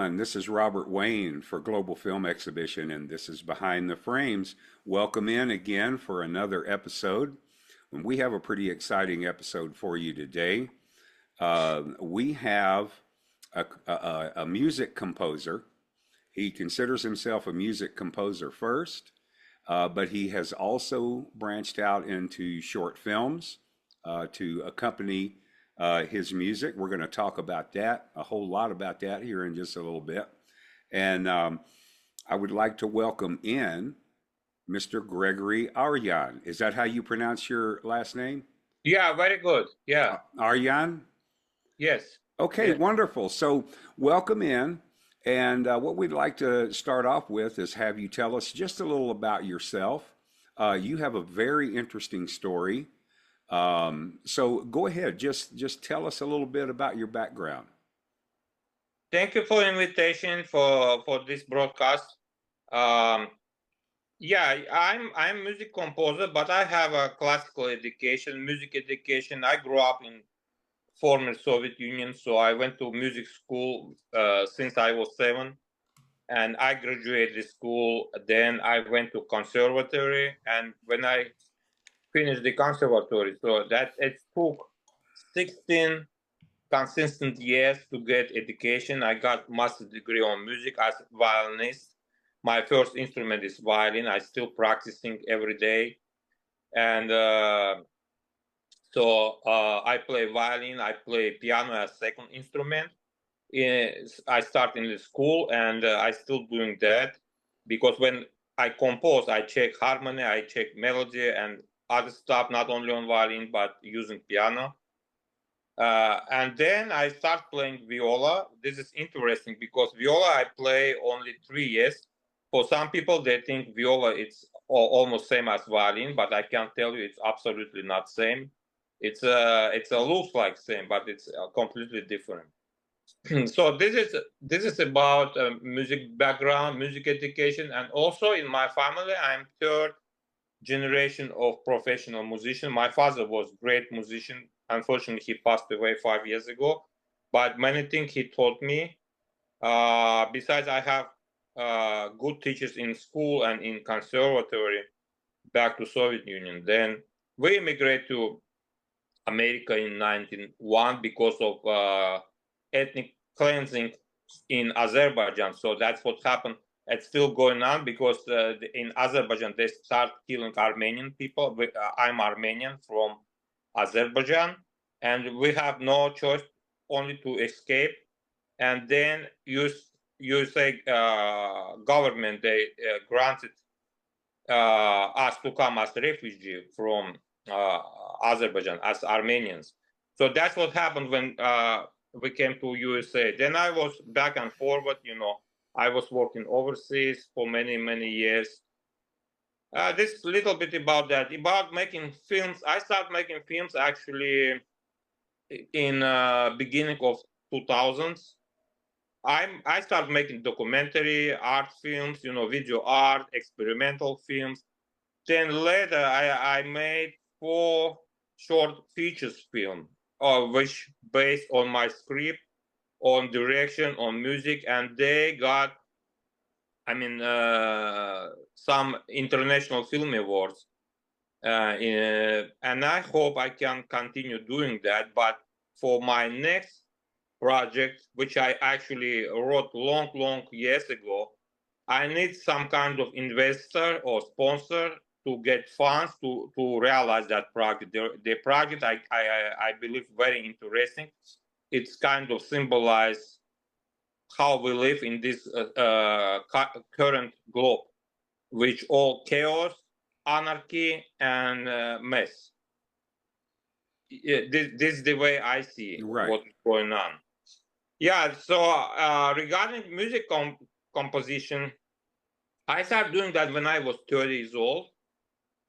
everyone. This is Robert Wayne for Global Film Exhibition, and this is Behind the Frames. Welcome in again for another episode. And we have a pretty exciting episode for you today. We have a music composer. He considers himself a music composer first, but he has also branched out into short films to accompany his music. We're going to talk about that, a whole lot about that here in just a little bit. And I would like to welcome in Mr. Gregory Ayriyan. Is that how you pronounce your last name? Yeah, very good. Yeah. Ayriyan? Yes. Okay, Yes. wonderful. So, welcome in. And what we'd like to start off with is have you tell us just a little about yourself. You have a very interesting story. So go ahead, just tell us a little bit about your background. Thank you for invitation for this broadcast. Um, yeah, I'm music composer, but I have a classical education, music education. I grew up in former Soviet Union, so I went to music school since I was 7, and I graduated school. Then I went to conservatory, and when I finished the conservatory, so that it took 16 consistent years to get education. I got master's degree on music as violinist. My first instrument is violin. I still practicing every day, and I play violin. I play piano as second instrument. I start in the school, and I still doing that because when I compose, I check harmony, I check melody, and other stuff, not only on violin but using piano. And then I start playing viola. This is interesting because viola I play only 3 years. For some people, they think viola it's almost same as violin, but I can tell you it's absolutely not same. It's a looks like same, but it's completely different. So this is about music background, music education, and also in my family, I'm third generation of professional musician. My father was great musician. Unfortunately, he passed away 5 years ago. But many things he taught me. Besides, I have good teachers in school and in conservatory back to Soviet Union. Then we immigrated to America in 1901 because of ethnic cleansing in Azerbaijan. So that's what happened. It's still going on because in Azerbaijan they start killing Armenian people. I'm Armenian from Azerbaijan, and we have no choice only to escape. And then USA government they granted us to come as refugee from Azerbaijan as Armenians. So that's what happened when we came to USA. Then I was back and forward. I was working overseas for many years. This little bit about that. About making films, I started making films actually in beginning of 2000s. I started making documentary art films, video art, experimental films. Then later, I made 4 short features film, which based on my script, on direction, on music, and they got, some international film awards. And I hope I can continue doing that. But for my next project, which I actually wrote long years ago, I need some kind of investor or sponsor to get funds to realize that project. The project I believe very interesting. It's kind of symbolize how we live in this current globe, which all chaos, anarchy, and mess. This is the way I see Right. what's going on. Yeah. So regarding music composition, I started doing that when I was 30 years old.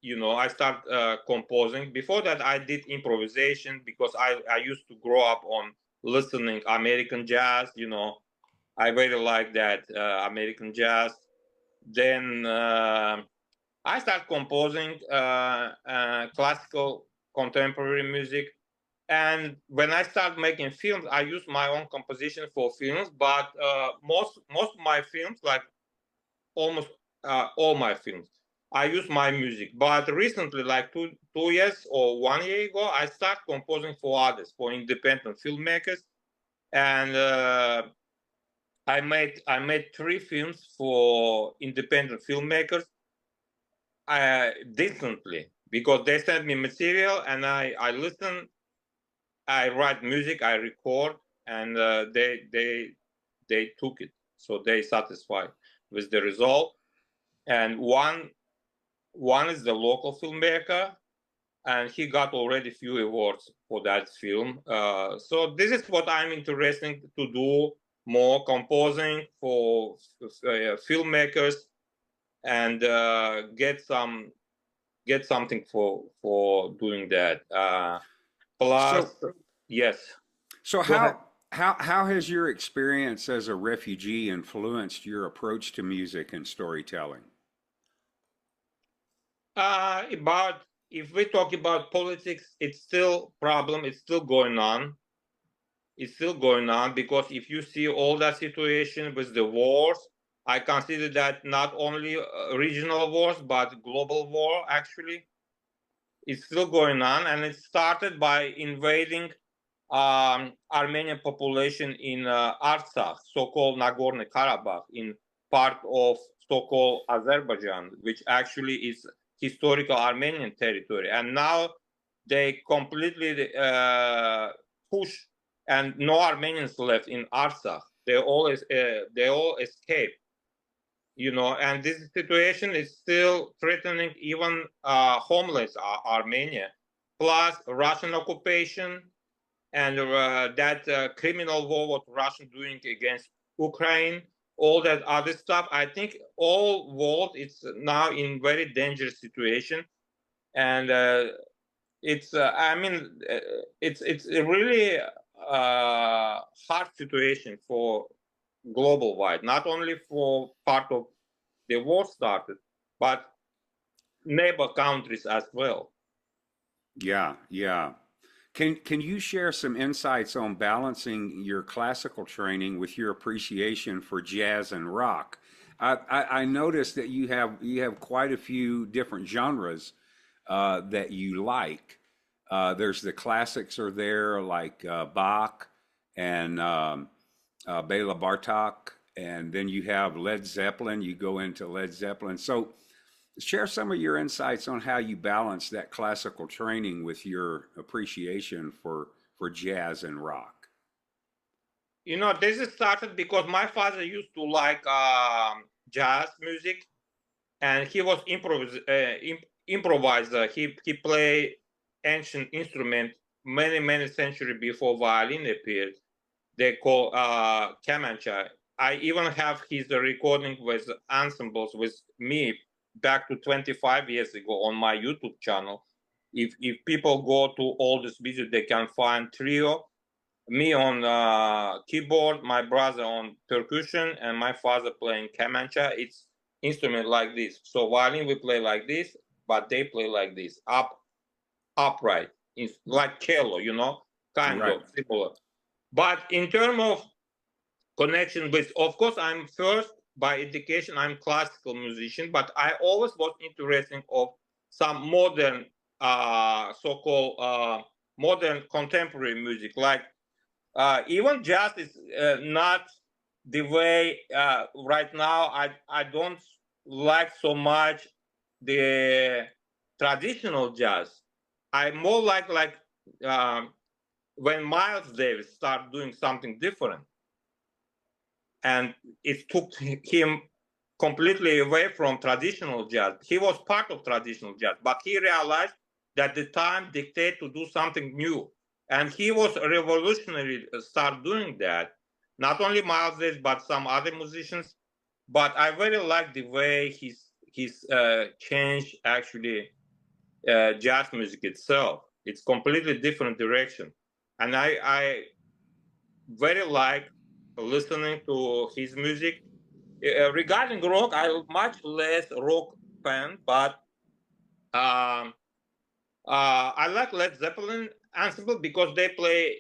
I started composing. Before that, I did improvisation because I used to grow up on listening American jazz. I really like that American jazz. Then I started composing classical contemporary music. And when I start making films, I use my own composition for films. But most of my films, like almost all my films, I use my music. But recently, like two years or 1 year ago, I start composing for others, for independent filmmakers, and I made 3 films for independent filmmakers decently, because they send me material and I listen, I write music, I record, and they took it, so they satisfied with the result. And one is the local filmmaker, and he got already few awards for that film. So this is what I'm interested to do more, composing for filmmakers, and get something for doing that. So, Plus, yes, so go ahead. how has your experience as a refugee influenced your approach to music and storytelling? About If we talk about politics, it's still problem. It's still going on. It's still going on, because if you see all that situation with the wars, I consider that not only regional wars but global war. Actually, it's still going on, and it started by invading Armenian population in Artsakh, so-called Nagorno-Karabakh, in part of so-called Azerbaijan, which actually is historical Armenian territory. And now they completely push, and no Armenians left in Artsakh. They all escaped, and this situation is still threatening even homeless Armenia, plus Russian occupation, and that criminal war what Russia doing against Ukraine, all that other stuff. I think all world is now in very dangerous situation, and it's a really hard situation for global wide, not only for part of the war started, but neighbor countries as well. Yeah, yeah. Can you share some insights on balancing your classical training with your appreciation for jazz and rock? I noticed that you have quite a few different genres that you like. There's the classics are there, like Bach and Bela Bartok, and then you have Led Zeppelin. You go into Led Zeppelin. So share some of your insights on how you balance that classical training with your appreciation for jazz and rock. This is started because my father used to like jazz music, and he was improviser. He played ancient instrument many centuries before violin appeared. They call kamancha. I even have his recording with ensembles with me back to 25 years ago on my YouTube channel. If people go to all this video, they can find trio, me on keyboard, my brother on percussion, and my father playing kamancha. It's instrument like this. So violin we play like this, but they play like this, upright, like cello, kind Right. of similar. But in terms of connection with, of course, I'm first by education, I'm classical musician, but I always was interested of some modern, so-called modern contemporary music, like even jazz is not the way right now. I don't like so much the traditional jazz. I more like um, when Miles Davis started doing something different, and it took him completely away from traditional jazz. He was part of traditional jazz, but he realized that the time dictated to do something new. And he was revolutionary, start doing that. Not only Miles Davis, but some other musicians. But I very like the way he's changed actually jazz music itself. It's completely different direction. And I very like listening to his music. Regarding rock, I'm much less rock fan, but I like Led Zeppelin, ensemble because they play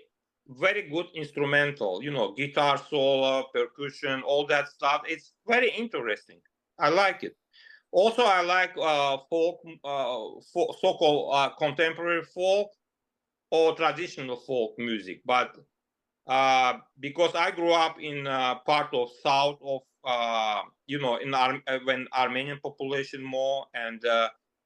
very good instrumental, guitar solo, percussion, all that stuff. It's very interesting. I like it. Also, I like folk, so-called contemporary folk or traditional folk music. But because I grew up in part of south of, when Armenian population more, and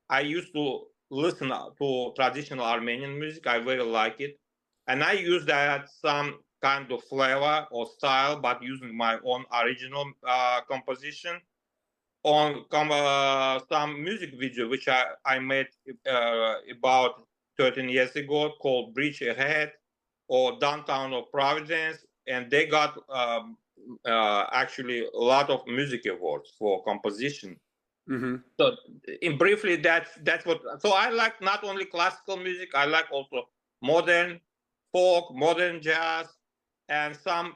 I used to listen to traditional Armenian music. I very like it, and I use that some kind of flavor or style, but using my own original composition on some music video which I made about 13 years ago called Bridge Ahead or Downtown of Providence, and they got actually a lot of music awards for composition. Mm-hmm. So, in briefly, that's what. So I like not only classical music, I like also modern folk, modern jazz, and some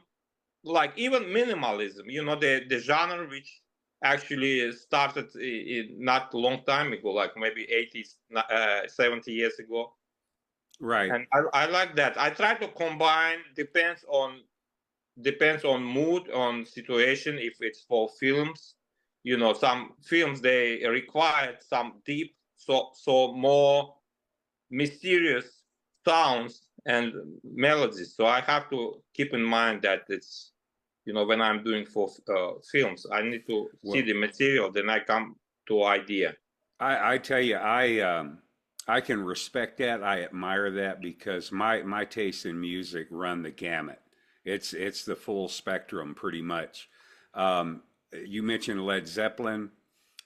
like even minimalism. The genre which actually started not a long time ago, like maybe 80s, 70 years ago. Right. And I like that. I try to combine, depends on mood, on situation. If it's for films, some films they require some deep, so more mysterious sounds and melodies. So I have to keep in mind that it's, when I'm doing for films, I need to see the material, then I come to idea. I tell you, I can respect that. I admire that because my tastes in music run the gamut. It's the full spectrum pretty much. Um, you mentioned Led Zeppelin.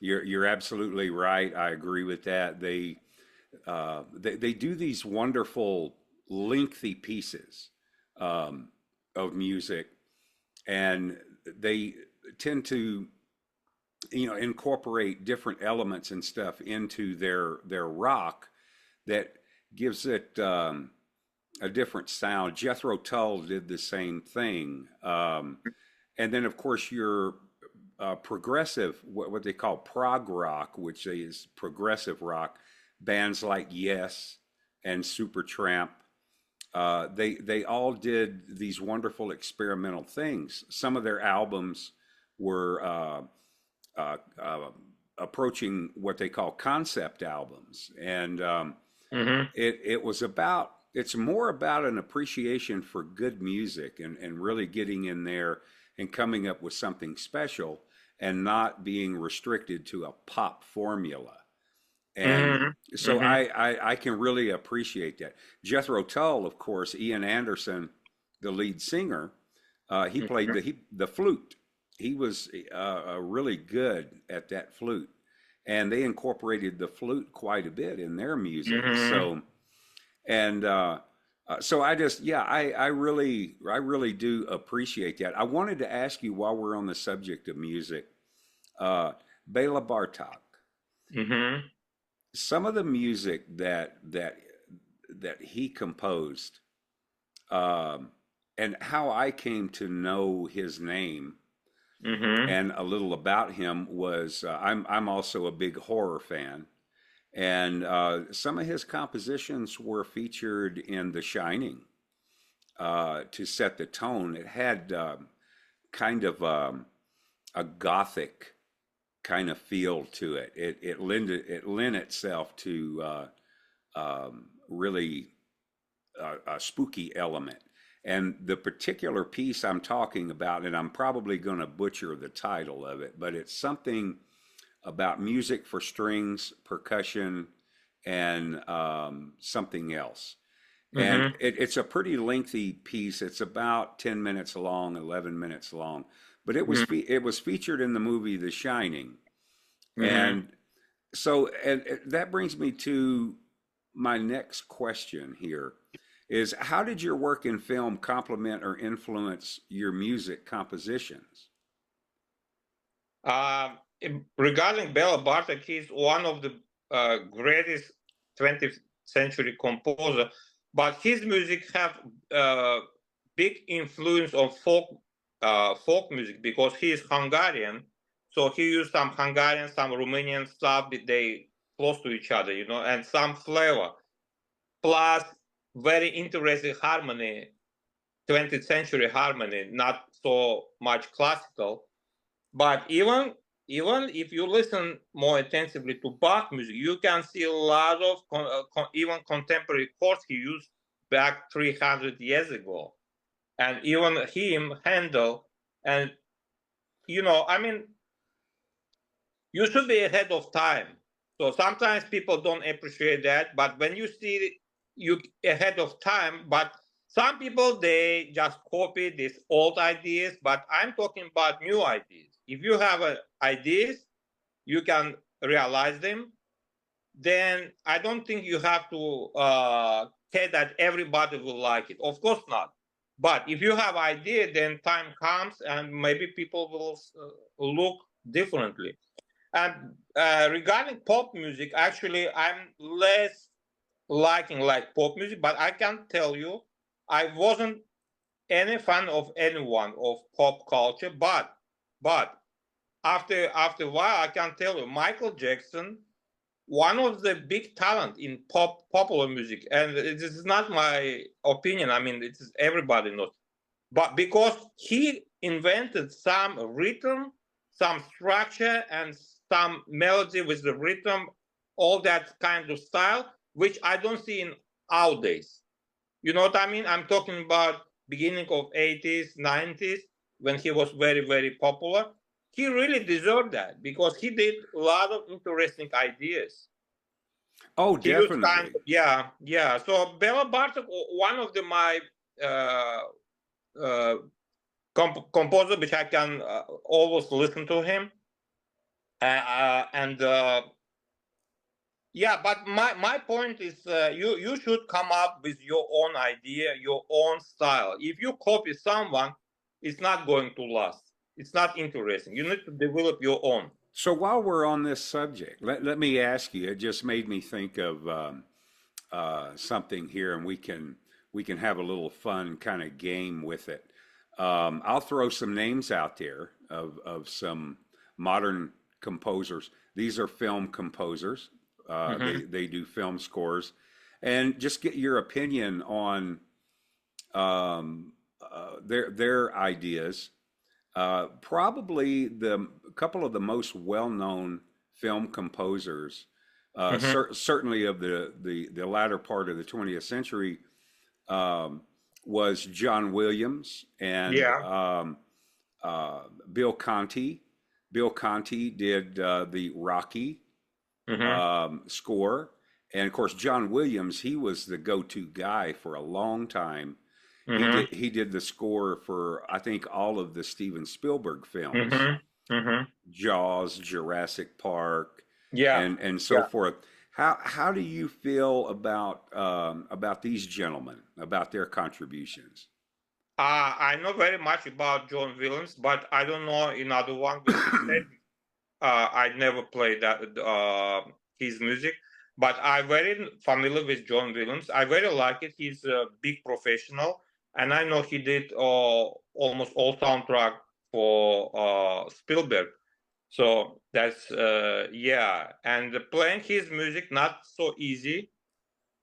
You're absolutely right. I agree with that. They do these wonderful lengthy pieces of music, and they tend to incorporate different elements and stuff into their rock that gives it a different sound. Jethro Tull did the same thing, and then of course your progressive, what they call prog rock, which is progressive rock, bands like Yes and Supertramp. They all did these wonderful experimental things. Some of their albums were uh, uh, approaching what they call concept albums, and Mm-hmm. it's more about an appreciation for good music and really getting in there and coming up with something special and not being restricted to a pop formula. And Mm-hmm. so Mm-hmm. I can really appreciate that. Jethro Tull, of course, Ian Anderson, the lead singer, he played the flute. He was really good at that flute, and they incorporated the flute quite a bit in their music. Mm-hmm. So I just I really do appreciate that. I wanted to ask you while we're on the subject of music, uh, Bela Bartok, Mm-hmm. some of the music that he composed, um, and how I came to know his name Mm-hmm. and a little about him was I'm also a big horror fan, and some of his compositions were featured in The Shining to set the tone. It had kind of a gothic kind of feel to it. It lent itself to really a spooky element. And the particular piece I'm talking about, and I'm probably going to butcher the title of it, but it's something about music for strings, percussion, and something else. And Mm-hmm. it's a pretty lengthy piece. It's about 10 minutes long, 11 minutes long. But it was featured in the movie The Shining. Mm-hmm. And and that brings me to my next question here is how did your work in film complement or influence your music compositions? Uh, Regarding Bela Bartok, he's one of the greatest 20th century composer, but his music have uh, big influence on folk music because he is Hungarian. So he used some Hungarian, some Romanian stuff. They close to each other, and some flavor. Plus, very interesting harmony, 20th century harmony, not so much classical. But even if you listen more intensively to Bach music, you can see a lot of even contemporary chords he used back 300 years ago, and even him, Handel, and I mean, you should be ahead of time. So sometimes people don't appreciate that, but when you see you ahead of time, but some people they just copy these old ideas, but I'm talking about new ideas. If you have ideas, you can realize them. Then I don't think you have to care that everybody will like it. Of course not. But if you have idea, then time comes and maybe people will look differently. And regarding pop music, actually, I'm less liking like pop music, but I can tell you, I wasn't any fan of anyone of pop culture. But after a while, I can tell you, Michael Jackson, one of the big talent in popular music, and this is not my opinion. I mean, it is everybody knows, but because he invented some rhythm, some structure, and some melody with the rhythm, all that kind of style, which I don't see in nowadays. You know what I mean? I'm talking about beginning of 80s, 90s, when he was very, very popular. He really deserved that because he did a lot of interesting ideas. Oh, He used kind definitely. of, yeah, yeah. So Bela Bartok, one of my uh, uh, composer, which I can always listen to him. And yeah, but my point is, you should come up with your own idea, your own style. If you copy someone, it's not going to last. It's not interesting. You need to develop your own. So while we're on this subject, let me ask you. It just made me think of something here, and we can have a little fun kind of game with it. I'll throw some names out there of some modern composers. These are film composers. Hmm. They do film scores, and just get your opinion on their ideas. Probably the a couple of the most well-known film composers, Hmm. certainly of the latter part of the 20th century, um, was John Williams and Yeah. Bill Conti. Bill Conti did the Rocky Hmm. score, and of course John Williams. He was the go-to guy for a long time. Hmm. He did the score for I think all of the Steven Spielberg films, Hmm. Hmm. Jaws, Jurassic Park, Yeah. and so Yeah. forth. How do you feel about these gentlemen, about their contributions? I know very much about John Williams, but I don't know another one which you said. I never played that his music, but I'm very familiar with John Williams. I very like it. He's a big professional, and I know he did almost all soundtrack for Spielberg. So that's yeah, and playing his music not so easy.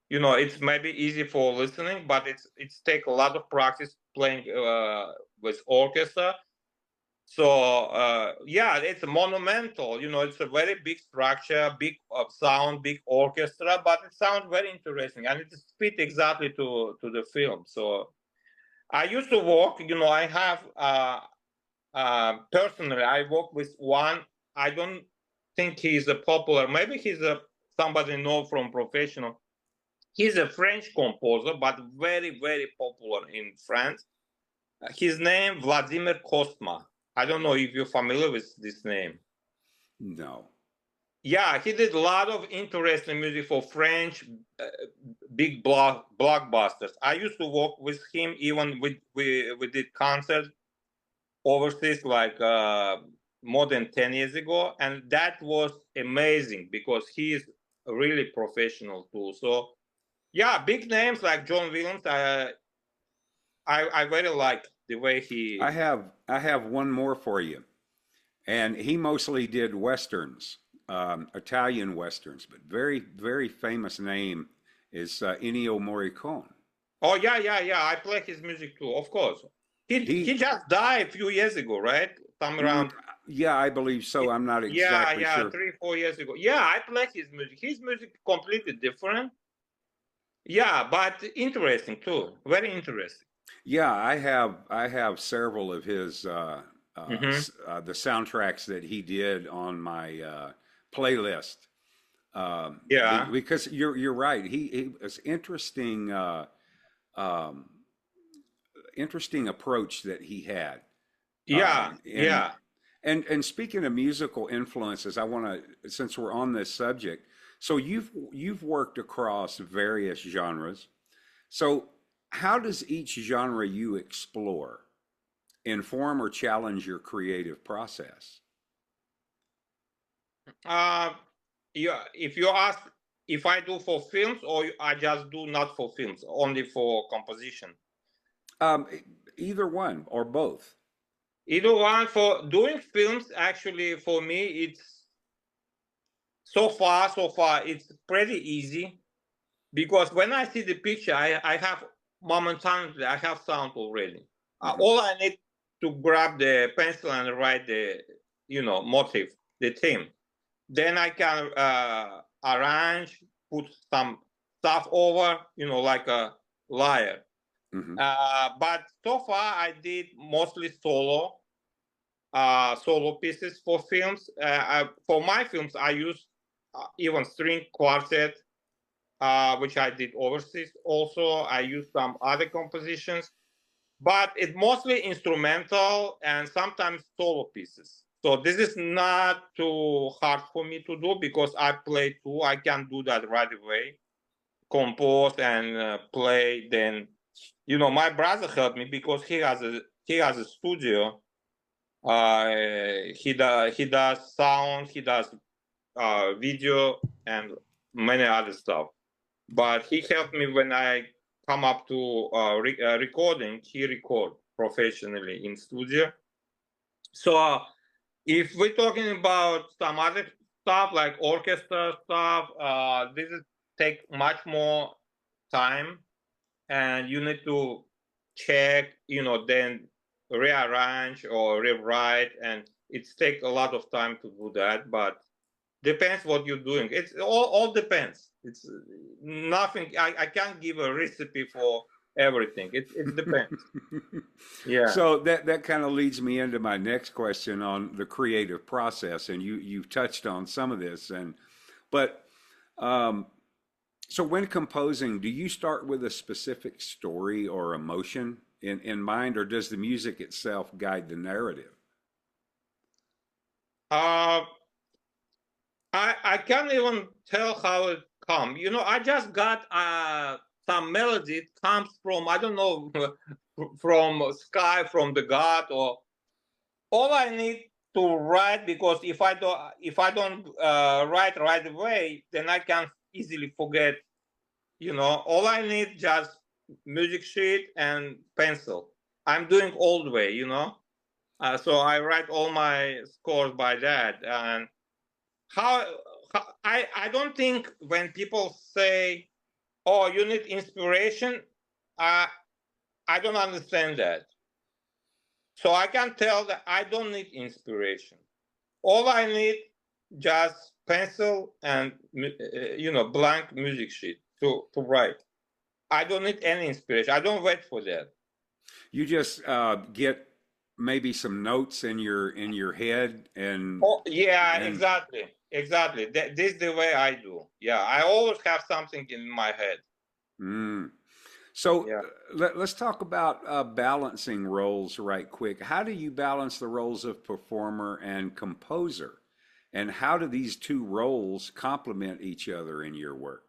It's maybe easy for listening, but it's take a lot of practice playing with orchestra. So yeah, it's monumental. It's a very big structure, big sound, big orchestra, but it sounds very interesting and it fit exactly to the film. So I used to work. I have personally, I work with one. I don't think he's a popular. Maybe he's a somebody know from professional. He's a French composer, but very, very popular in France. His name Vladimir Kostma. I don't know if you're familiar with this name. No. Yeah, he did a lot of interesting music for French uh, big blockbusters. I used to work with him even we did concerts overseas like more than 10 years ago, and that was amazing because he is really professional too. So yeah, big names like John Williams. I very like the way he. I have one more for you, and he mostly did westerns, Italian westerns, but very famous name is Ennio Morricone. Oh yeah. I play his music too, of course. He He, just died a few years ago, right? Some mm, around yeah, I believe so. I'm not exactly yeah, sure. 3 4 years ago. Yeah, I play his music. His music completely different. Yeah, but interesting too. Very interesting. Yeah, I have several of his Hmm. the soundtracks that he did on my playlist. Yeah, Because you're right. He was interesting. Um, Interesting approach that he had. yeah, And yeah. and speaking of musical influences, I want to, since we're on this subject, so you've worked across various genres. So how does each genre you explore inform or challenge your creative process? Uh, yeah. If you ask if I do for films or I just do not for films, only for composition. Um, Either one or both. Either one for doing films. Actually, for me, it's so far it's pretty easy because when I see the picture, I have momentarily I have sound already. Hmm. All I need to grab the pencil and write the motive, the theme. Then I can arrange, put some stuff over, like a layer. Hmm. But so far I did mostly solo pieces for films. For my films, I use even string quartet, which I did overseas. Also, I use some other compositions, but it's mostly instrumental and sometimes solo pieces. So this is not too hard for me to do because I play too. I can do that right away, compose and play. Then, my brother helped me because he has a studio. He does sound, he does video and many other stuff. But he helped me when I come up to recording. He record professionally in studio. So if we're talking about some other stuff like orchestra stuff, this is take much more time, and you need to check, then rearrange or rewrite, and it's take a lot of time to do that. But depends what you're doing. It's all depends. It's nothing. I can't give a recipe for everything. It depends. Yeah. So that kind of leads me into my next question on the creative process, and you've touched on some of this, but um, so when composing, do you start with a specific story or emotion in mind, or does the music itself guide the narrative? Uh, I can't even tell how it come. I just got some melody. It comes from I don't know from sky, from the God, or all I need to write, because if I don't write right away, then I can easily forget. All I need just music sheet and pencil. I'm doing old way. So I write all my scores by that. And how, I don't think when people say, "Oh, you need inspiration," uh, I don't understand that. So I can tell that I don't need inspiration. All I need just pencil and blank music sheet to write. I don't need any inspiration. I don't wait for that. You just get maybe some notes in your head Oh yeah, and exactly. This is the way I do. Yeah, I always have something in my head. mm. So Yeah. let's talk about balancing roles right quick. How do you balance the roles of performer and composer? And how do these two roles complement each other in your work?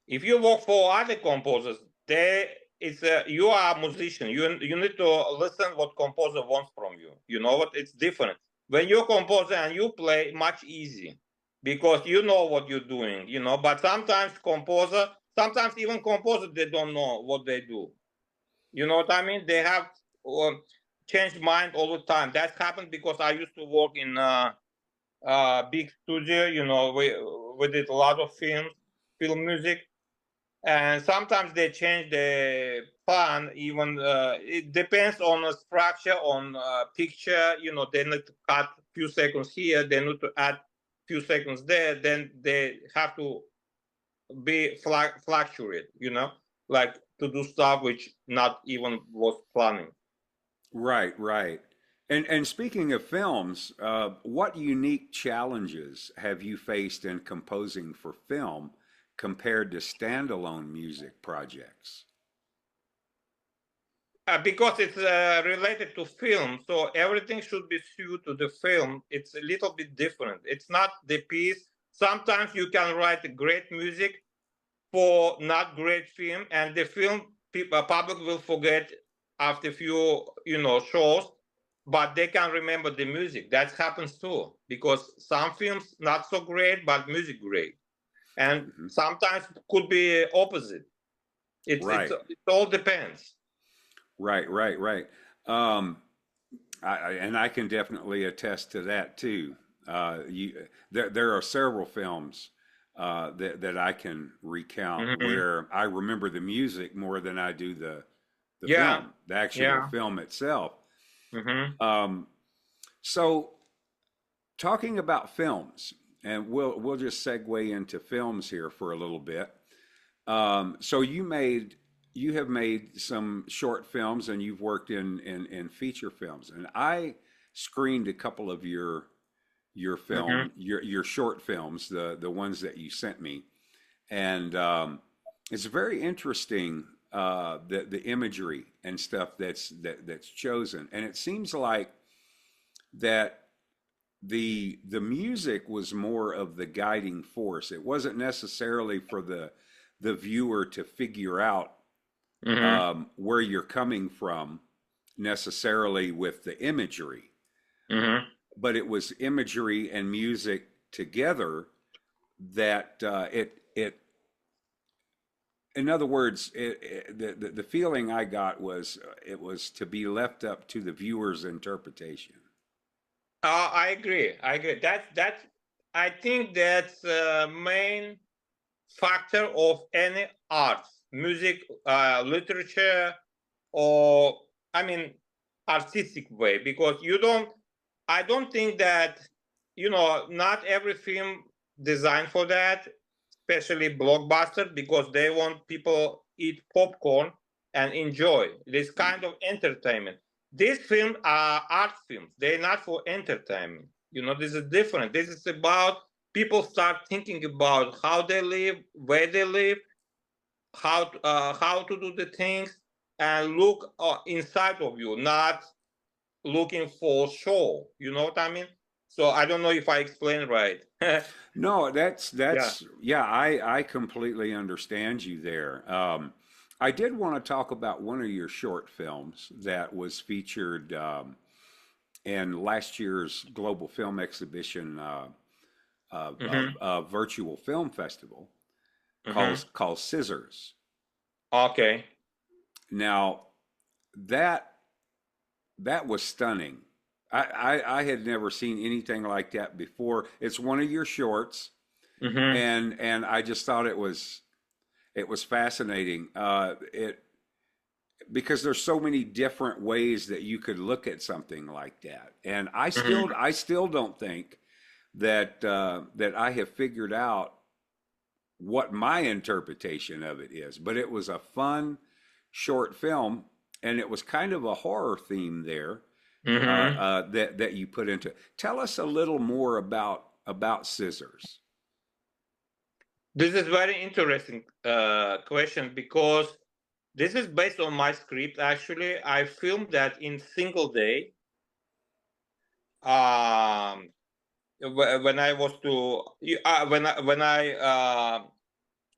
If you work for other composers, you are a musician. You need to listen what composer wants from you. You know what? It's different. When you're composer and you play, much easy because you know what you're doing. But sometimes even composer, they don't know what they do. You know what I mean? They have changed mind all the time. That happened because I used to work in big studio. We did a lot of film music. and sometimes they change the plan. Even it depends on the structure, on picture. They need to cut few seconds here, they need to add few seconds there, then they have to be fluctuate, like to do stuff which not even was planning. Right, right. And speaking of films, what unique challenges have you faced in composing for film compared to standalone music projects? Because it's related to film, so everything should be suited to the film. It's a little bit different. It's not the piece. Sometimes you can write great music for not great film, and the film public will forget after a few shows, but they can remember the music. That happens too, because some films not so great, but music great, and Hmm. sometimes could be opposite. Right, It all depends. right, right, right. Um, and I can definitely attest to that too. There are several films that I can recount Hmm. where I remember the music more than I do the Yeah, film, the actual yeah. film itself. Hmm. Um, so talking about films, and we'll just segue into films here for a little bit. So you have made some short films and you've worked in feature films, and I screened a couple of Hmm. your short films, the ones that you sent me, and it's very interesting, the imagery and stuff that's chosen, and it seems like that the music was more of the guiding force. It wasn't necessarily for the viewer to figure out Hmm. where you're coming from necessarily with the imagery, Hmm. but it was imagery and music together that it in other words, the feeling I got was it was to be left up to the viewer's interpretation. I agree. I agree. That's. I think that's main factor of any art, music, literature, or I mean, artistic way. Because I don't think that not every film designed for that, especially blockbuster, because they want people eat popcorn and enjoy this kind of entertainment. These films are art films. They're not for entertainment. This is different. This is about people start thinking about how they live, where they live, how to do the things, and look inside of you, not looking for show. You know what I mean? So I don't know if I explained right. No, Yeah. that's yeah, I completely understand you there. I did want to talk about one of your short films that was featured in last year's Global Film Exhibition Mm-hmm. virtual film festival Mm-hmm. called Scissors. Okay. Now that that was stunning. I had never seen anything like that before. It's one of your shorts, Mm-hmm. and I just thought it was fascinating. It because there's so many different ways that you could look at something like that, and Mm-hmm. I still don't think that that I have figured out what my interpretation of it is. But it was a fun short film, and it was kind of a horror theme there Mm-hmm. that you put into it. Tell us a little more about Scissors. This is very interesting question because this is based on my script. Actually, I filmed that in single day. Um, when I was to when I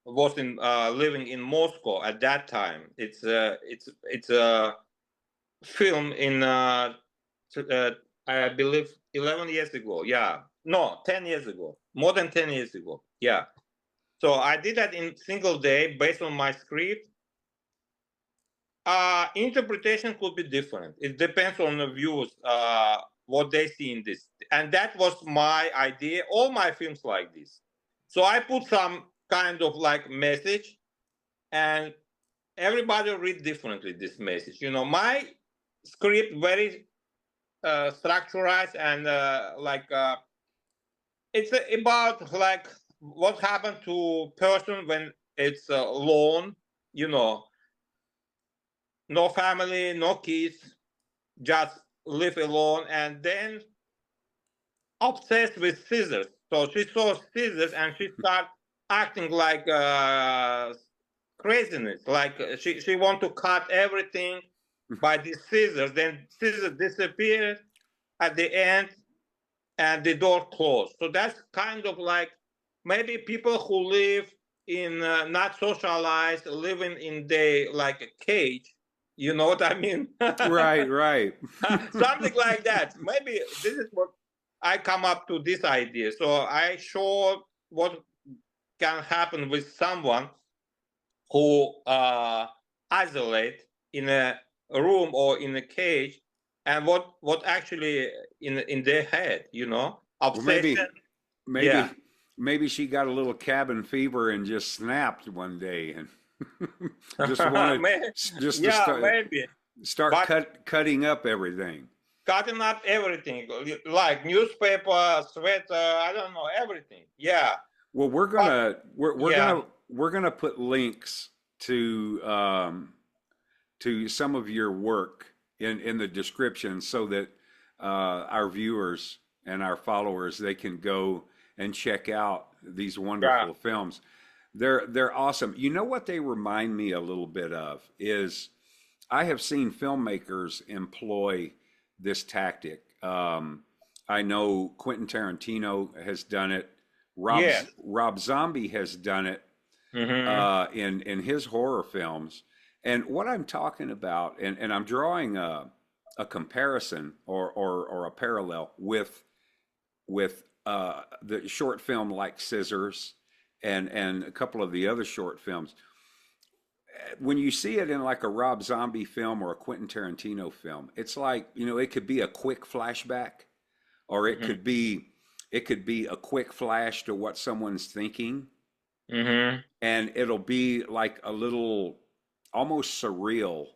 was in living in Moscow at that time. It's a film in uh, I believe 11 years ago. Yeah, no, 10 years ago, more than 10 years ago. Yeah. So I did that in single day based on my script. Interpretation could be different. It depends on the viewers, what they see in this, and that was my idea. All my films like this. So I put some kind of like message, and everybody read differently this message. You know, my script very structurized and it's about like what happened to person when it's alone. You know, no family, no kids, just live alone, and then obsessed with scissors. So she saw scissors and she started acting like craziness. Like she want to cut everything by these scissors. Then scissors disappeared at the end, and the door closed. So that's kind of like maybe people who live in not socialized, living in the like a cage. You know what I mean? Right, right. Something like that. Maybe this is what I come up to this idea. So I show what can happen with someone who isolate in a room or in a cage, and what actually in their head, you know, Well, obsession. Yeah. maybe, maybe she got a little cabin fever and just snapped one day and just wanted just to Yeah, maybe. start But cutting up everything. cutting up everything, like newspaper, sweater, I don't know, everything. Yeah. Well, But yeah. we're gonna put links to some of your work in the description so that our viewers and our followers, they can go and check out these Yeah. wonderful films. They're awesome. You know what they remind me a little bit of is I have seen filmmakers employ this tactic. I know Quentin Tarantino has done it. Yes. Rob Zombie has done it Mm-hmm. in his horror films. And what I'm talking about, and I'm drawing a comparison or a parallel with the short film like Scissors and a couple of the other short films. When you see it in like a Rob Zombie film or a Quentin Tarantino film, it's like, you know, it could be a quick flashback, or Mm-hmm. it could be a quick flash to what someone's thinking, Mm-hmm. and it'll be like a little almost surreal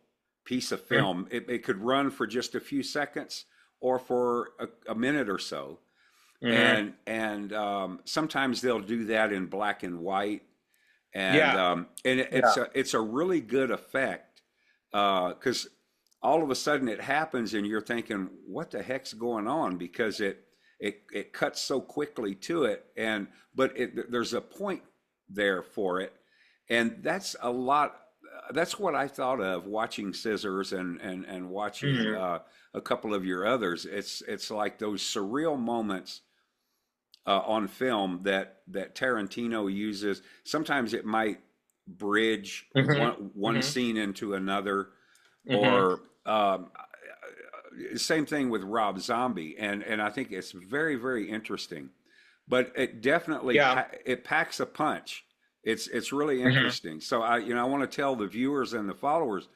piece of film. It could run for just a few seconds or for a minute or so, Mm-hmm. and sometimes they'll do that in black and white, Yeah. and Yeah. it's a really good effect because all of a sudden it happens and you're thinking, what the heck's going on? Because it cuts so quickly to it, and there's a point there for it, and that's a lot. That's what I thought of watching Scissors and watching Mm-hmm. a couple of your others. It's like those surreal moments on film that Tarantino uses. Sometimes it might bridge Mm-hmm. one Mm-hmm. scene into another, Mm-hmm. or same thing with Rob Zombie, and I think it's very very interesting. But it definitely Yeah. it packs a punch. It's really Mm-hmm. interesting. So I want to tell the viewers and the followers,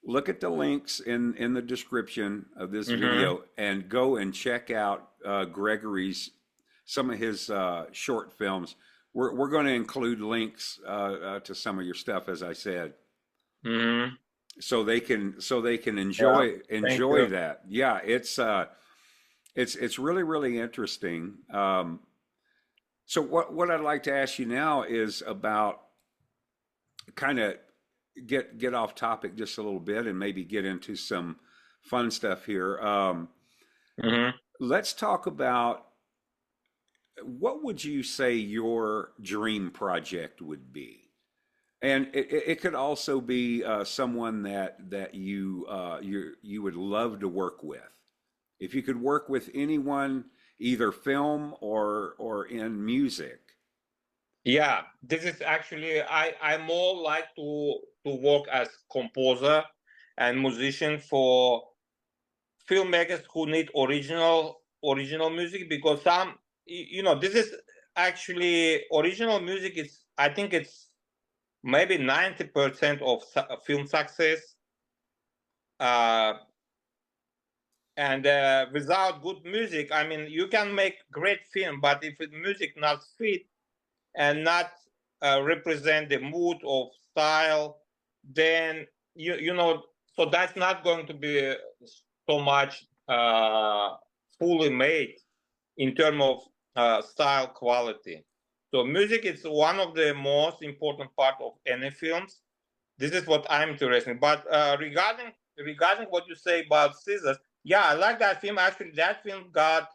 look at the links in the description of this Mm-hmm. video and go and check out Gregory's some of his short films. We're going to include links to some of your stuff, as I said, Mm-hmm. so they can Yeah. Thank enjoy you. that. Yeah, it's really really interesting. So what I'd like to ask you now is about kind of get off topic just a little bit and maybe get into some fun stuff here. Mm-hmm. Let's talk about what would you say your dream project would be, and it could also be someone that you would love to work with. If you could work with anyone, either film or in music. Yeah, this is actually I more like to work as composer and musician for filmmakers who need original music, because some you know, this is actually original music is, I think it's maybe 90% of film success. uh and without good music, I mean, you can make great film, but if the music not fit and not represent the mood of style, then you know, so that's not going to be so much fully made in terms of style quality. So music is one of the most important part of any films. This is what I'm interested in. But regarding what you say about scissors, yeah, I like that film. Actually, that film got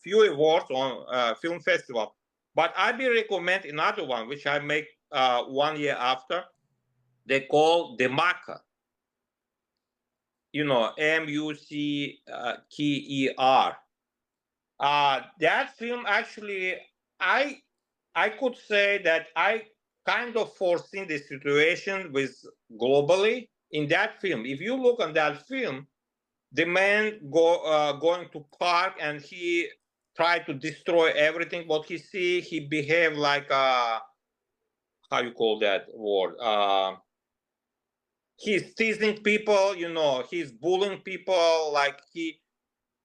few awards on film festival. But I will recommend another one, which I make 1 year after. They call the Maker. You know, Mucker. That film actually, I I could say that I kind of foreseen the situation with globally in that film. If you look on that film, the man going to park and he tried to destroy everything. What he see, he behave like how you call that word? He's teasing people. You know, he's bullying people. Like he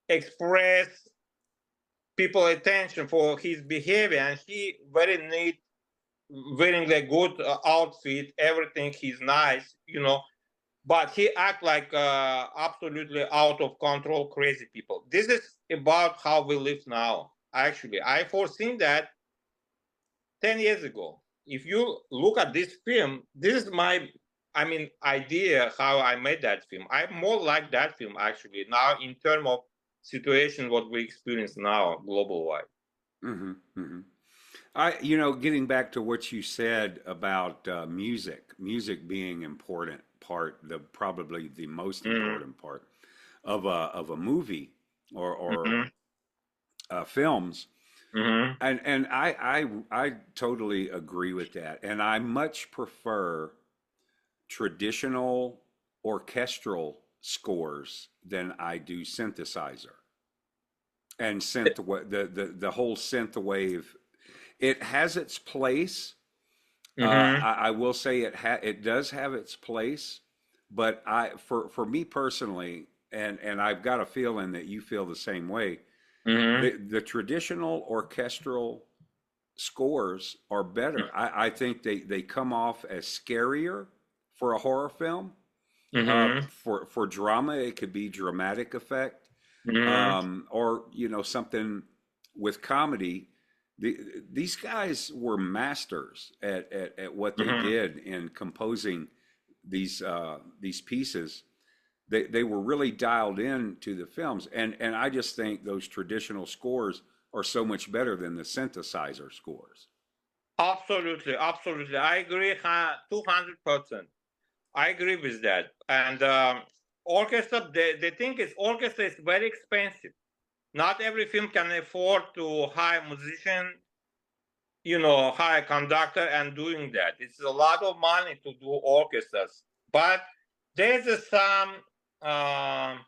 express people attention for his behavior, and he very neat, wearing a good outfit, everything. He's nice, you know, but he act like absolutely out of control, crazy people. This is about how we live now. Actually, I foreseen that 10 years ago. If you look at this film, this is my, I mean, idea how I made that film. I more like that film actually now in terms of situation what we experience now global wide. Hmm. Hmm. Getting back to what you said about music being important part, probably the most Mm-hmm. important part of a movie or Mm-hmm. films, Mm-hmm. and I totally agree with that, and I much prefer traditional orchestral scores than I do synthesizer and the whole synth wave. It has its place. Mm-hmm. I will say it does have its place, but for me personally, and I've got a feeling that you feel the same way. Mm-hmm. The traditional orchestral scores are better. I think they come off as scarier for a horror film. Mm-hmm. For drama, it could be dramatic effect, Mm-hmm. or something with comedy. These guys were masters at what they Mm-hmm. did in composing these pieces. They were really dialed in to the films, and I just think those traditional scores are so much better than the synthesizer scores. Absolutely, absolutely. I agree 200%. I agree with that. And orchestra, the thing is, orchestra is very expensive. Not every film can afford to hire musician, you know, hire conductor and doing that. It's a lot of money to do orchestras. But there's um,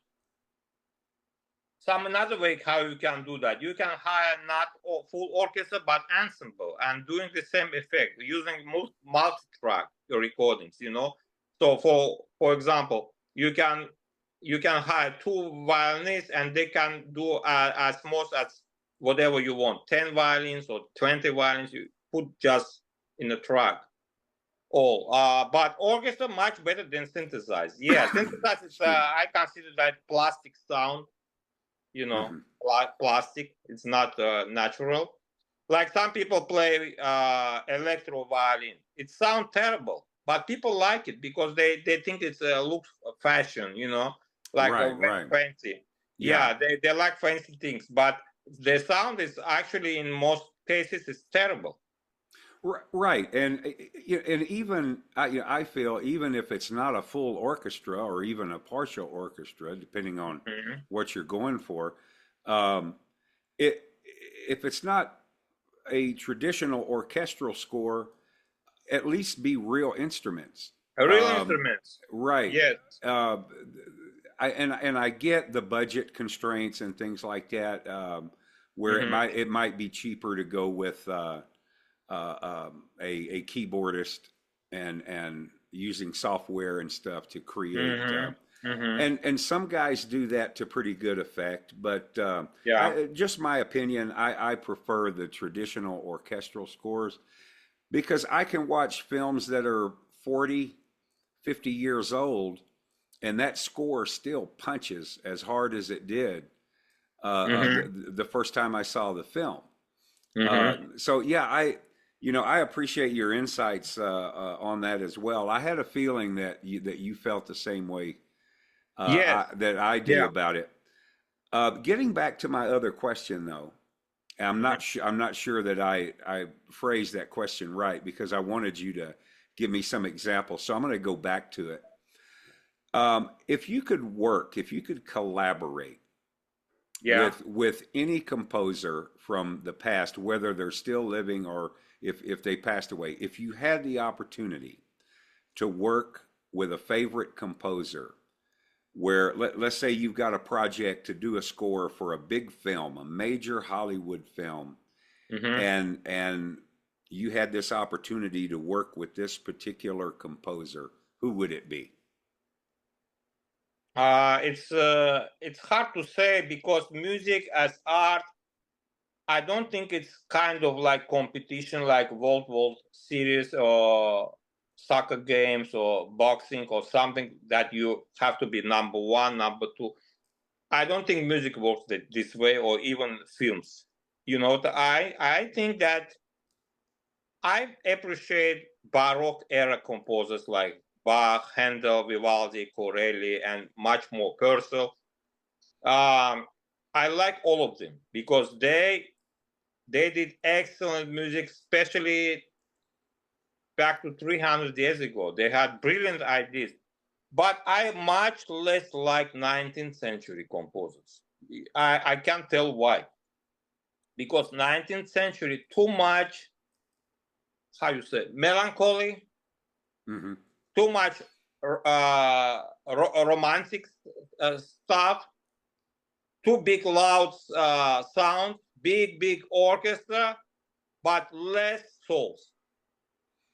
some another way how you can do that. You can hire not full orchestra but ensemble and doing the same effect using multi-track recordings. You know, so for example, you can hire two violinists and they can do as much as whatever you want, 10 violins or 20 violins. You put just in the track. Oh, but orchestra much better than synthesized. Yeah, synthesized is Excuse me. I consider that plastic sound, you know, Hmm. plastic. It's not natural. Like some people play electro violin. It sounds terrible, but people like it because they think it's a look fashion, you know, like Right, very right. fancy. Yeah. Yeah, they like fancy things, but the sound is actually in most cases is terrible. Right, and even I feel even if it's not a full orchestra or even a partial orchestra, depending on Mhm. what you're going for, um, it if it's not a traditional orchestral score, at least be real instruments. Real Um, instruments. right. Yes. Uh, and I get the budget constraints and things like that, where Hmm. it might be cheaper to go with a keyboardist and using software and stuff to create Hmm. And some guys do that to pretty good effect, but Yeah. just my opinion, I prefer the traditional orchestral scores because I can watch films that are 40, 50 years old, and that score still punches as hard as it did the first time I saw the film. So yeah, I appreciate your insights on that as well. I had a feeling that you felt the same way Yes. that I do Yeah. about it. Getting back to my other question, though, Mhm. I'm not sure that I phrased that question right because I wanted you to give me some examples. So I'm going to go back to it. If you could collaborate Yeah. with any composer from the past, whether they're still living or if they passed away, if you had the opportunity to work with a favorite composer, where let's say you've got a project to do a score for a big film, a major Hollywood film, hmm and you had this opportunity to work with this particular composer, who would it be? it's hard to say because music as art, I don't think it's kind of like competition like World Series or soccer games or boxing or something that you have to be number one, number two. I don't think music works this way or even films. I think that I appreciate Baroque era composers like Bach, Handel, Vivaldi, Corelli, and much more Purcell. Um, I like all of them because they did excellent music, especially back to 300 years ago. They had brilliant ideas, but I much less like 19th century composers. I can't tell why. Because 19th century too much, how you say, melancholy, Hmm. too much romantic stuff, too big loud sound, big orchestra, but less souls.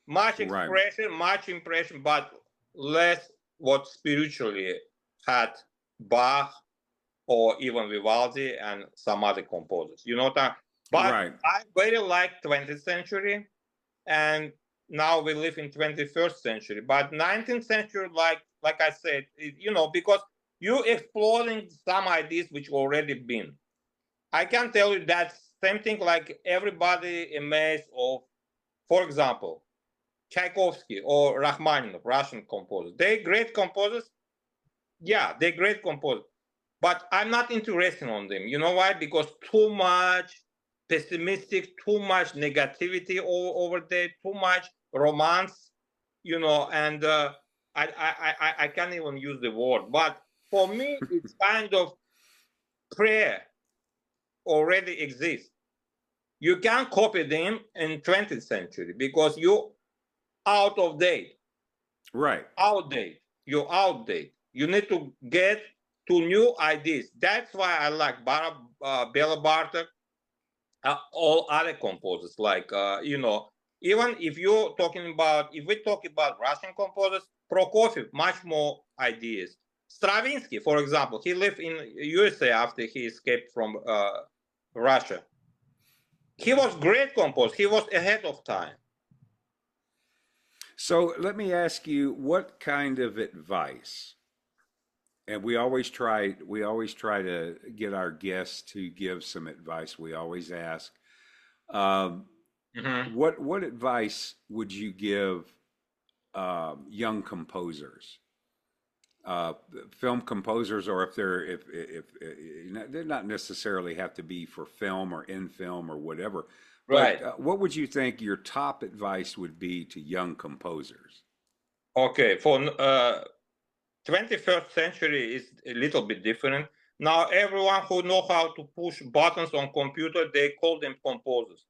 Much Right, expression, much impression, but less what spiritually had Bach or even Vivaldi and some other composers. You know what But right, I very like 20th century, and now we live in 21st century. But 19th century, like I said, because you exploring some ideas which already been. I can tell you that same thing like everybody amazed of, for example, Tchaikovsky or Rachmaninoff, Russian composers. They great composers. Yeah, they're great composers. But I'm not interested on them. You know why? Because too much pessimistic, too much negativity over there, too much romance, and I can't even use the word. But for me, it's kind of prayer already exists. You can't copy them in 20th century because you out of date. right. Outdate. You're outdate. You need to get to new ideas. That's why I like Bela Bartok, all other composers. Like even if we talk about Russian composers, Prokofiev, much more ideas. Stravinsky, for example, he lived in USA after he escaped from Russia. He was great composer. He was ahead of time. So let me ask you, what kind of advice? And we always try to get our guests to give some advice. We always ask, um, Mhm. what advice would you give young composers, uh, film composers, or if they're not necessarily have to be for film or in film or whatever, but Right. what would you think your top advice would be to young composers? Okay. For 21st century is a little bit different. Now everyone who know how to push buttons on computer, they call them composers.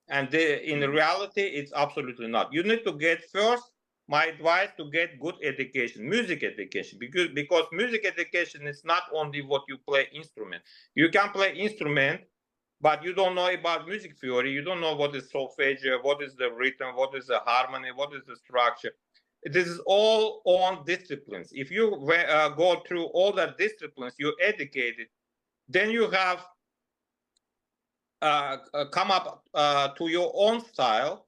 And in Mhm. reality, it's absolutely not. You need to get first, my advice to get good education, music education, because music education is not only what you play instrument. You can play instrument, but you don't know about music theory. You don't know what is solfeggio, what is the rhythm, what is the harmony, what is the structure. this is all on disciplines. If you go through all the disciplines, you're educated, then you have come up to your own style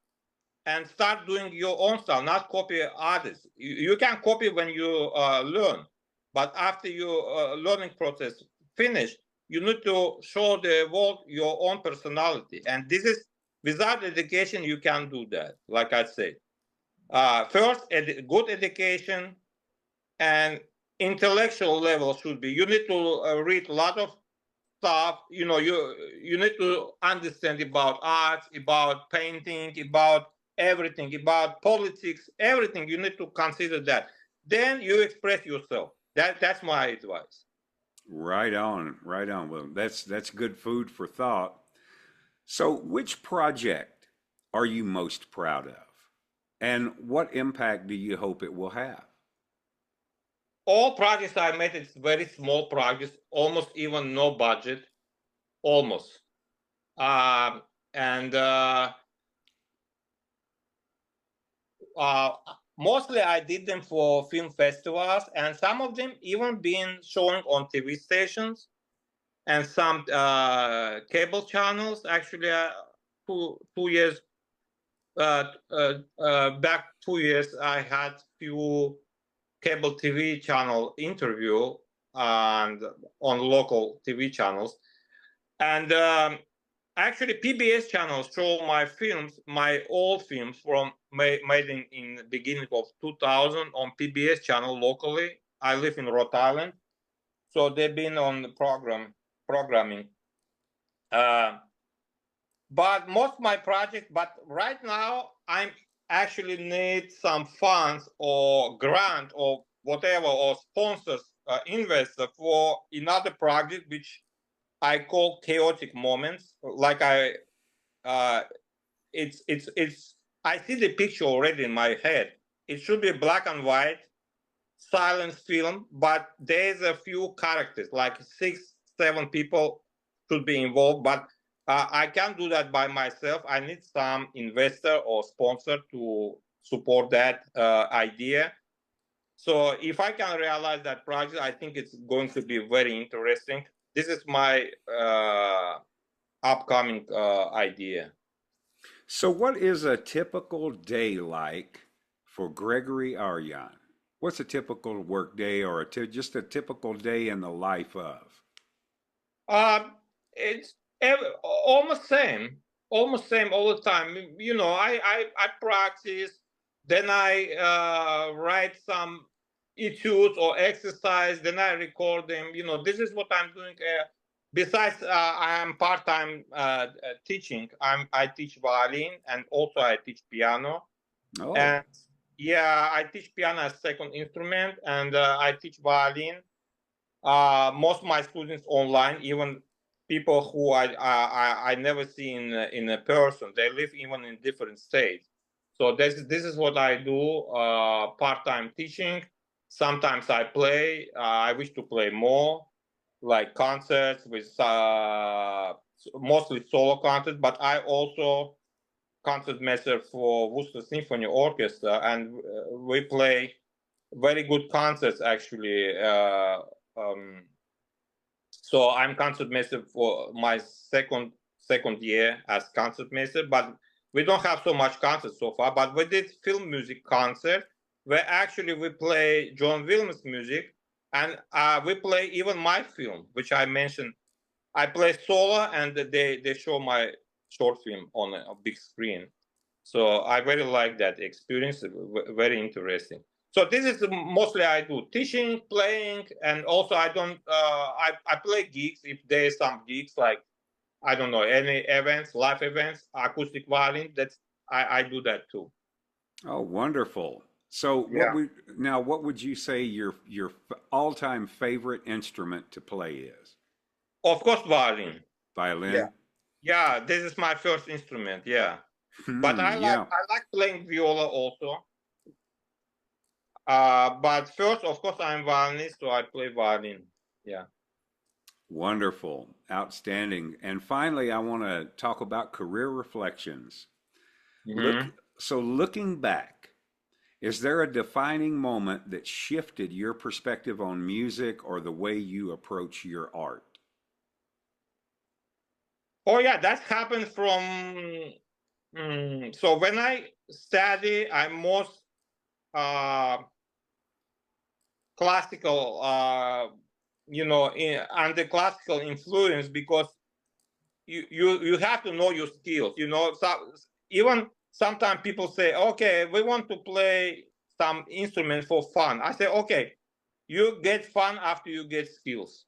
and start doing your own style, not copy others. You can copy when you learn, but after your learning process finished, you need to show the world your own personality. And this is, without education, you can't do that. Like I said, first, good education and intellectual level should be. You need to read a lot of stuff. You need to understand about art, about painting, about everything, about politics, everything. You need to consider that. Then you express yourself. That's my advice. Right on, right on. Well, that's good food for thought. So, which project are you most proud of? And what impact do you hope it will have? All projects I made, it's very small projects, almost even no budget, almost. Um, and uh, Mostly I did them for film festivals, and some of them even been showing on TV stations and some cable channels. Actually, 2 years back, 2 years, I had few cable TV channel interview and on local TV channels, and actually PBS channels show my films, my old films from made in the beginning of 2000 on PBS channel locally. I live in Rhode Island, so they've been on the programming. Uh, but most of my project, but right now I'm actually need some funds or grant or whatever or sponsors, investor for another project which I call chaotic moments. Like uh, it's I see the picture already in my head. It should be black and white, silent film, but there's a few characters, like 6, 7 people should be involved. But I can't do that by myself. I need some investor or sponsor to support that idea. So if I can realize that project, I think it's going to be very interesting. This is my upcoming idea. So, what is a typical day like for Gregory Ayriyan? What's a typical work day or just a typical day in the life of? Um, it's almost same all the time. I practice, then I write some etudes or exercise, then I record them. This is what I'm doing. Besides, I am part-time teaching. I teach violin and also I teach piano. Oh, And yeah, I teach piano as second instrument, and I teach violin. Most of my students online, even people who I never see in a person. They live even in different states. So this is what I do. Part-time teaching. Sometimes I play. I wish to play more, like concerts with mostly solo concerts. But I also concertmaster for Worcester Symphony Orchestra, and we play very good concerts actually. Um, so I'm concertmaster for my second year as concertmaster, but we don't have so much concerts so far. But we did film music concert where actually we play John Williams music, and we play even my film, which I mentioned. I play solo, and they show my short film on a big screen. So I very like that experience. Very interesting. So this is mostly I do teaching, playing, and also I don't. I play gigs if there's some gigs like I don't know any events, live events, acoustic violin. I do that too. oh, wonderful. So, Yeah. what would you say your all-time favorite instrument to play is? Of course, violin. Yeah. Violin? Yeah. This is my first instrument. Yeah. But Hmm, yeah. I like playing viola also. But first, of course, I'm violinist, so I play violin. Yeah. Wonderful. Outstanding. And finally, I want to talk about career reflections. Look, Hmm. so looking back, Is there a defining moment that shifted your perspective on music or the way you approach your art? Oh yeah, that happened from. So when I study, I'm most uh, classical, under classical influence, because you have to know your skills. So even sometimes people say, okay, we want to play some instrument for fun. I say, okay, you get fun after you get skills.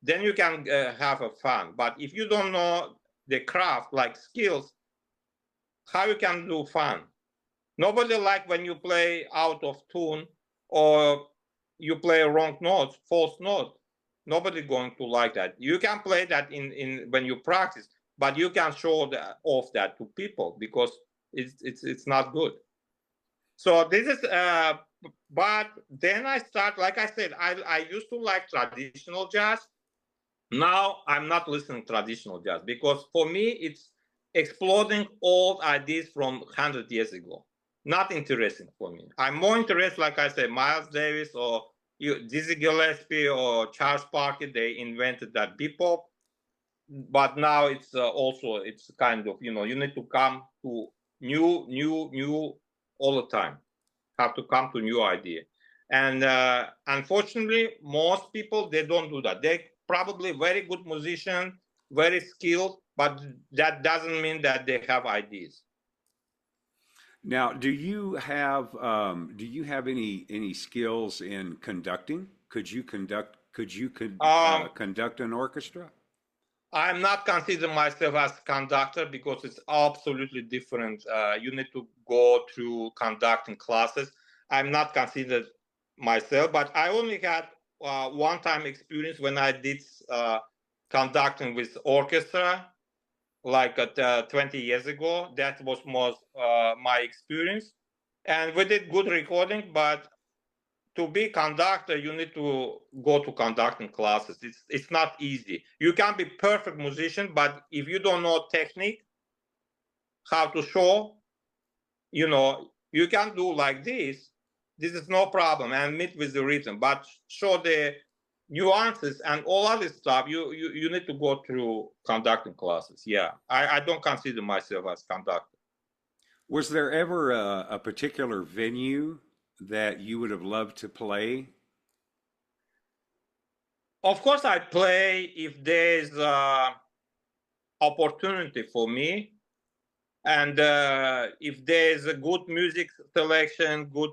Then you can have a fun. But if you don't know the craft, like skills, how you can do fun? Nobody like when you play out of tune or you play wrong notes, false note. Nobody going to like that. You can play that in when you practice, but you can show off that to people because it's not good. So this is but then I start, like I said, I used to like traditional jazz. Now I'm not listening to traditional jazz because for me it's exploding old ideas from 100 years ago. Not interesting for me. I'm more interested, like I said, Miles Davis or Dizzy Gillespie or Charles Parker. They invented that bebop, but now it's also it's kind of you need to come to new all the time. Have to come to new idea, and unfortunately, most people they don't do that. They probably very good musician, very skilled, but that doesn't mean that they have ideas. Now, do you have any skills in conducting? Um, Conduct an orchestra? I'm not considering myself as conductor because it's absolutely different. You need to go through conducting classes. I'm not considered myself, but I only had one time experience when I did conducting with orchestra, like 20 years ago. That was most my experience, and we did good recording. But to be conductor, you need to go to conducting classes. It's not easy. You can be perfect musician, but if you don't know technique, how to show, you can do like this. This is no problem, and meet with the rhythm, but show the nuances and all other stuff. You need to go through conducting classes. Yeah, I don't consider myself as conductor. Was there ever a particular venue that you would have loved to play? Of course, I play if there's opportunity for me. And if there's a good music selection, good,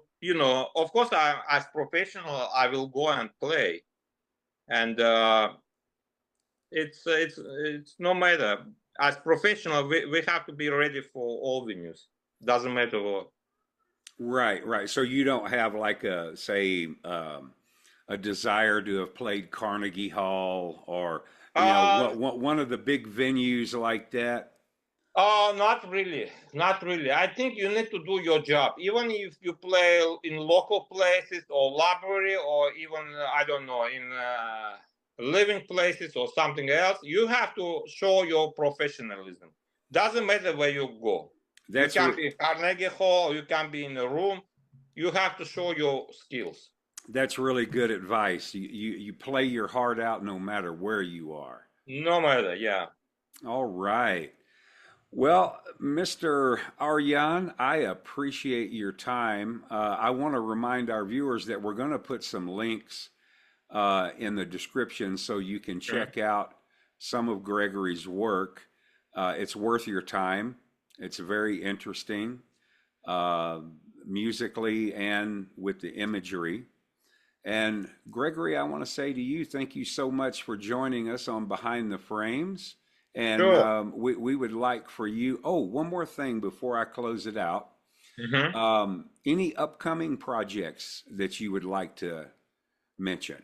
of course, as professional, I will go and play. And it's no matter. As professional, we have to be ready for all venues. Doesn't matter what. Right, right. So you don't have like a desire to have played Carnegie Hall or Uh, what one of the big venues like that. Oh, not really. Not really. I think you need to do your job. Even if you play in local places or library or even, I don't know, in living places or something else, you have to show your professionalism. Doesn't matter where you go. You That's can re be in Carnegie Hall, you can be in a room. You have to show your skills. that's really good advice. You play your heart out no matter where you are. No matter, yeah. All right. Well, Mr. Aryan, I appreciate your time. I want to remind our viewers that we're going to put some links in the description so you can Sure. check out some of Gregory's work. It's worth your time. It's very interesting uh, musically and with the imagery. And Gregory, I want to say to you, thank you so much for joining us on Behind the Frames. And Sure. we would like for you, oh, one more thing before I close it out. Mm-hmm. Any upcoming projects that you would like to mention?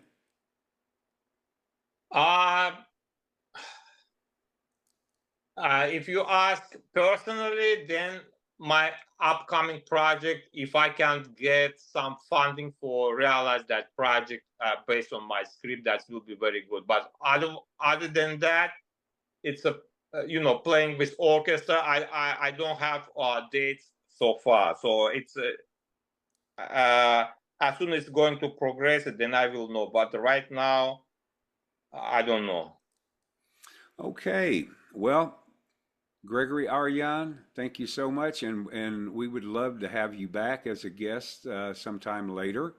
Uh, if you ask personally, then my upcoming project, if I can get some funding for realize that project based on my script, that will be very good. But other than that, it's a playing with orchestra. I don't have dates so far. So it's as soon as it's going to progress, then I will know. But right now, I don't know. Okay. Well, Gregory Ayriyan, thank you so much, and we would love to have you back as a guest sometime later.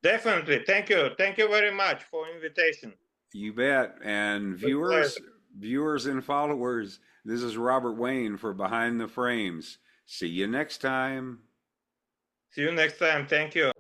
Definitely. Thank you very much for invitation. You bet. And With pleasure. viewers and followers, this is Robert Wayne for Behind the Frames. See you next time. See you next time. Thank you.